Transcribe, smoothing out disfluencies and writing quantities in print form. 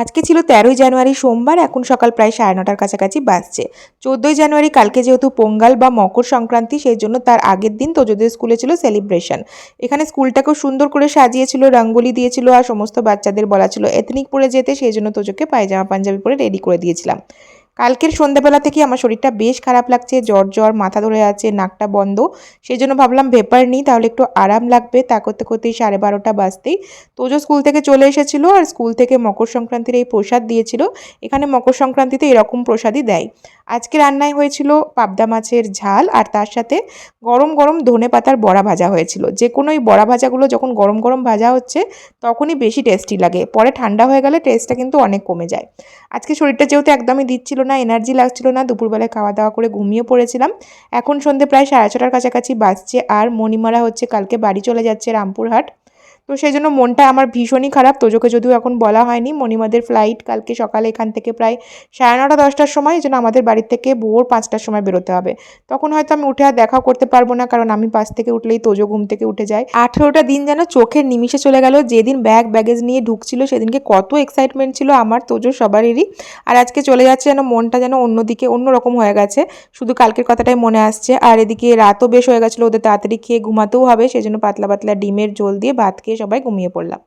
আজকে ছিল 13ই জানুয়ারি সোমবার। এখন সকাল প্রায় 9:30টার কাছাকাছি বাজছে। 14ই জানুয়ারি কালকে যেহেতু পোঙ্গাল বা মকর সংক্রান্তি, সেই জন্য তার আগের দিন তোজোদের স্কুলে ছিল সেলিব্রেশন। এখানে স্কুলটাকেও সুন্দর করে সাজিয়েছিল, রঙ্গোলি দিয়েছিল আর সমস্ত বাচ্চাদের বলা ছিল এথনিক পরে যেতে, সেই জন্য তোজোকে পায়জামা পাঞ্জাবি পরে রেডি করে দিয়েছিলাম। কালকের সন্ধ্যাবেলা থেকে আমার শরীরটা বেশ খারাপ লাগছে, জ্বর জ্বর, মাথা ধরে আছে, নাকটা বন্ধ। সেই জন্য ভাবলাম ভেপার নিই, তাহলে একটু আরাম লাগবে। তা করতে করতেই 12:30টা বাজতেই তোজো স্কুল থেকে চলে এসেছিলো আর স্কুল থেকে মকর সংক্রান্তির এই প্রসাদ দিয়েছিল। এখানে মকর সংক্রান্তিতে এরকম প্রসাদই দেয়। আজকে রান্নায় হয়েছিল পাবদা মাছের ঝাল আর তার সাথে গরম গরম ধনেপাতার বড়া ভাজা হয়েছিল। যে কোনো এই বড়া ভাজাগুলো যখন গরম গরম ভাজা হচ্ছে তখনই বেশি টেস্টি লাগে, পরে ঠান্ডা হয়ে গেলে টেস্টটা কিন্তু অনেক কমে যায়। আজকে শরীরটা যেহেতু একদমই দিচ্ছিল না, এনার্জি লাগছিল না, দুপুরবেলায় খাওয়া দাওয়া করে ঘুমিয়ে পড়েছিলাম। এখন সন্ধ্যে প্রায় 6:30টার কাছাকাছি বাজছে আর মণিমারা হচ্ছে কালকে বাড়ি চলে যাচ্ছে রামপুরহাট। তো সেই জন্য মনটা আমার ভীষণই খারাপ। তোজোকে যদিও এখন বলা হয়নি, মণিমাদের ফ্লাইট কালকে সকালে এখান থেকে প্রায় 9:30-10টার সময়, এই জন্য আমাদের বাড়ি থেকে ভোর 5টার সময় বেরোতে হবে। তখন হয়তো আমি উঠে আর দেখাও করতে পারবো না, কারণ আমি পাশ থেকে উঠলেই তোজো ঘুম থেকে উঠে যায়। 18টা দিন যেন চোখের নিমিষে চলে গেল। যেদিন ব্যাগেজ নিয়ে ঢুকছিল সেদিনকে কত এক্সাইটমেন্ট ছিল আমার, তোজো, সবারই। আর আজকে চলে যাচ্ছে যেন মনটা যেন অন্যদিকে অন্যরকম হয়ে গেছে। শুধু কালকের কথাটাই মনে আসছে। আর এদিকে রাতও বেশ হয়ে গেছিলো, ওদের তাড়াতাড়ি খেয়ে ঘুমাতেও হবে, সেই জন্য পাতলা পাতলা ডিমের ঝোল দিয়ে ভাত খেয়ে সবাই ঘুমিয়ে পড়লাম।